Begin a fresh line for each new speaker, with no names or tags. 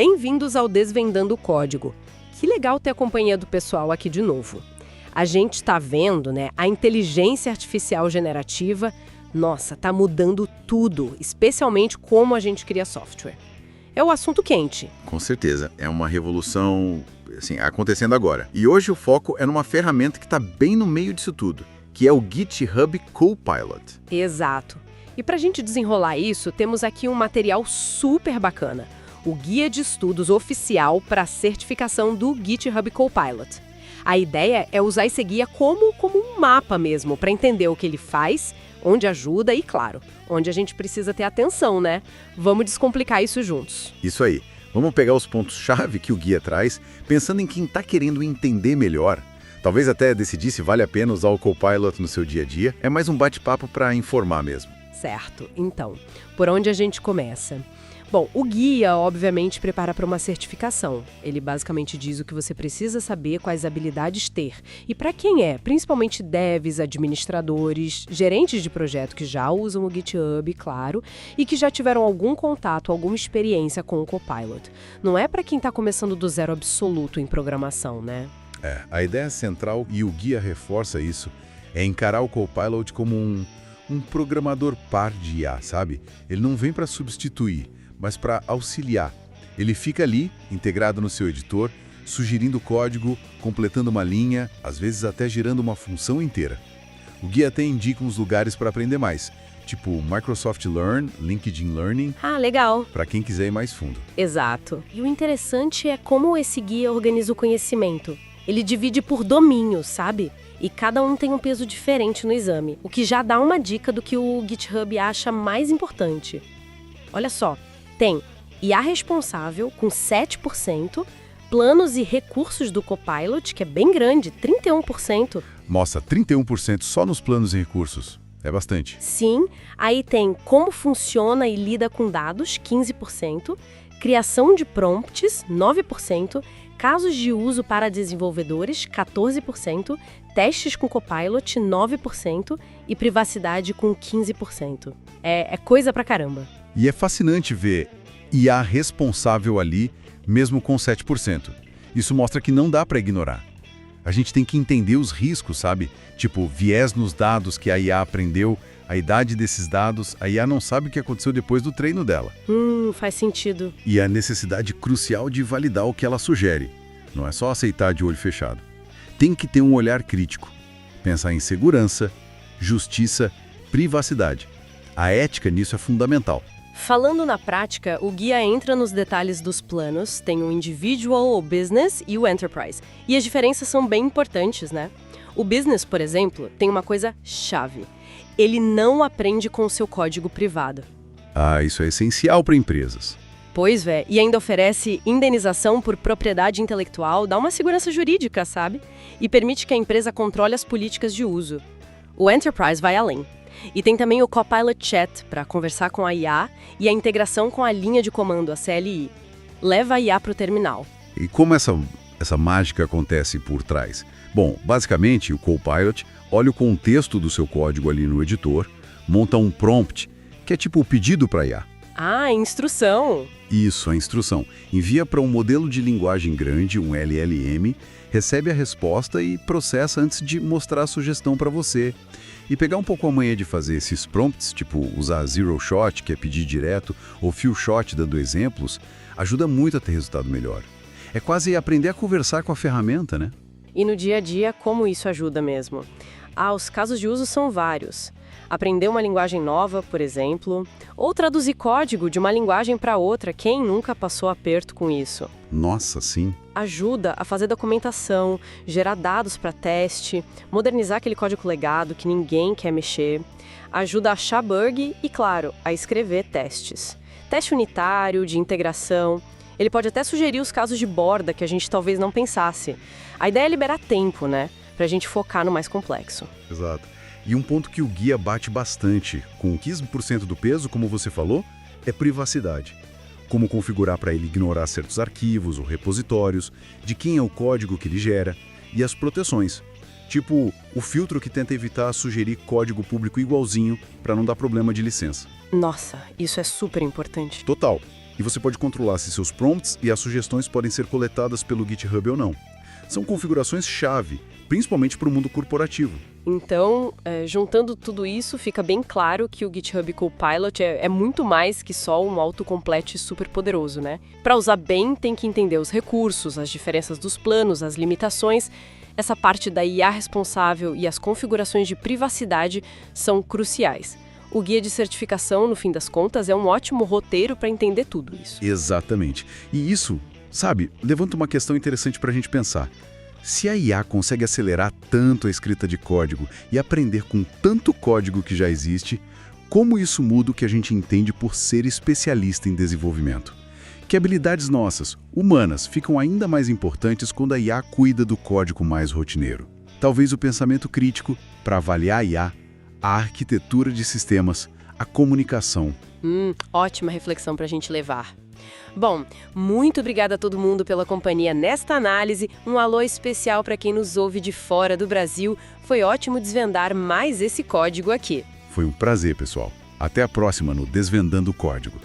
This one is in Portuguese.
Bem-vindos ao Desvendando o Código. Que legal ter a companhia do pessoal aqui de novo. A gente está vendo, né, a inteligência artificial generativa, nossa, tá mudando tudo, especialmente como a gente cria software. É o assunto quente.
Com certeza, é uma revolução assim, acontecendo agora. E hoje o foco é numa ferramenta que está bem no meio disso tudo, que é o GitHub Copilot.
Exato. E para a gente desenrolar isso, temos aqui um material super bacana, o Guia de Estudos Oficial para a Certificação do GitHub Copilot. A ideia é usar esse guia como um mapa mesmo, para entender o que ele faz, onde ajuda e, claro, onde a gente precisa ter atenção, né? Vamos descomplicar isso juntos.
Isso aí. Vamos pegar os pontos-chave que o guia traz, pensando em quem está querendo entender melhor. Talvez até decidir se vale a pena usar o Copilot no seu dia a dia. É mais um bate-papo para informar mesmo.
Certo. Então, por onde a gente começa? Bom, o guia, obviamente, prepara para uma certificação. Ele basicamente diz o que você precisa saber, quais habilidades ter. E para quem é, principalmente devs, administradores, gerentes de projeto que já usam o GitHub, claro, e que já tiveram algum contato, alguma experiência com o Copilot. Não é para quem está começando do zero absoluto em programação, né?
A ideia central, e o guia reforça isso, é encarar o Copilot como um programador par de IA, sabe? Ele não vem para substituir, mas para auxiliar. Ele fica ali, integrado no seu editor, sugerindo código, completando uma linha, às vezes até gerando uma função inteira. O guia até indica uns lugares para aprender mais, tipo Microsoft Learn, LinkedIn Learning.
Ah, legal.
Para quem quiser ir mais fundo.
Exato. E o interessante é como esse guia organiza o conhecimento. Ele divide por domínios, sabe? E cada um tem um peso diferente no exame, o que já dá uma dica do que o GitHub acha mais importante. Olha só. Tem IA responsável, com 7%, planos e recursos do Copilot, que é bem grande, 31%.
Nossa, 31% só nos planos e recursos. É bastante.
Sim, aí tem como funciona e lida com dados, 15%, criação de prompts, 9%, casos de uso para desenvolvedores, 14%, testes com Copilot, 9% e privacidade com 15%. É coisa pra caramba.
E é fascinante ver IA responsável ali, mesmo com 7%. Isso mostra que não dá para ignorar. A gente tem que entender os riscos, sabe? Tipo, viés nos dados que a IA aprendeu, a idade desses dados, a IA não sabe o que aconteceu depois do treino dela.
Faz sentido.
E a necessidade crucial de validar o que ela sugere. Não é só aceitar de olho fechado. Tem que ter um olhar crítico. Pensar em segurança, justiça, privacidade. A ética nisso é fundamental.
Falando na prática, o guia entra nos detalhes dos planos, tem o Individual, o Business e o Enterprise. E as diferenças são bem importantes, né? O Business, por exemplo, tem uma coisa chave. Ele não aprende com o seu código privado.
Isso é essencial para empresas.
Pois e ainda oferece indenização por propriedade intelectual, dá uma segurança jurídica, sabe? E permite que a empresa controle as políticas de uso. O Enterprise vai além. E tem também o Copilot Chat, para conversar com a IA, e a integração com a linha de comando, a CLI. Leva a IA para o terminal.
E como essa mágica acontece por trás? Bom, basicamente, o Copilot olha o contexto do seu código ali no editor, monta um prompt, que é tipo o pedido para a IA.
Instrução!
Isso, a instrução. Envia para um modelo de linguagem grande, um LLM, recebe a resposta e processa antes de mostrar a sugestão para você. E pegar um pouco a manha de fazer esses prompts, tipo usar zero shot, que é pedir direto, ou few shot, dando exemplos, ajuda muito a ter resultado melhor. É quase aprender a conversar com a ferramenta, né?
E no dia a dia, como isso ajuda mesmo? Os casos de uso são vários. Aprender uma linguagem nova, por exemplo, ou traduzir código de uma linguagem para outra, quem nunca passou aperto com isso?
Nossa, sim.
Ajuda a fazer documentação, gerar dados para teste, modernizar aquele código legado que ninguém quer mexer. Ajuda a achar bug e, claro, a escrever testes. Teste unitário, de integração. Ele pode até sugerir os casos de borda que a gente talvez não pensasse. A ideia é liberar tempo, né? Pra gente focar no mais complexo.
Exato. E um ponto que o guia bate bastante, com 15% do peso, como você falou, é privacidade. Como configurar para ele ignorar certos arquivos ou repositórios, de quem é o código que ele gera, e as proteções. Tipo, o filtro que tenta evitar sugerir código público igualzinho para não dar problema de licença.
Nossa, isso é super importante.
Total. E você pode controlar se seus prompts e as sugestões podem ser coletadas pelo GitHub ou não. São configurações-chave, principalmente para o mundo corporativo.
Então, juntando tudo isso, fica bem claro que o GitHub Copilot é muito mais que só um autocomplete super poderoso, né? Para usar bem, tem que entender os recursos, as diferenças dos planos, as limitações. Essa parte da IA responsável e as configurações de privacidade são cruciais. O guia de certificação, no fim das contas, é um ótimo roteiro para entender tudo isso.
Exatamente. E isso, sabe, levanta uma questão interessante para a gente pensar. Se a IA consegue acelerar tanto a escrita de código e aprender com tanto código que já existe, como isso muda o que a gente entende por ser especialista em desenvolvimento? Que habilidades nossas, humanas, ficam ainda mais importantes quando a IA cuida do código mais rotineiro? Talvez o pensamento crítico para avaliar a IA, a arquitetura de sistemas, a comunicação.
Ótima reflexão para a gente levar. Bom, muito obrigada a todo mundo pela companhia nesta análise. Um alô especial para quem nos ouve de fora do Brasil. Foi ótimo desvendar mais esse código aqui.
Foi um prazer, pessoal. Até a próxima no Desvendando o Código.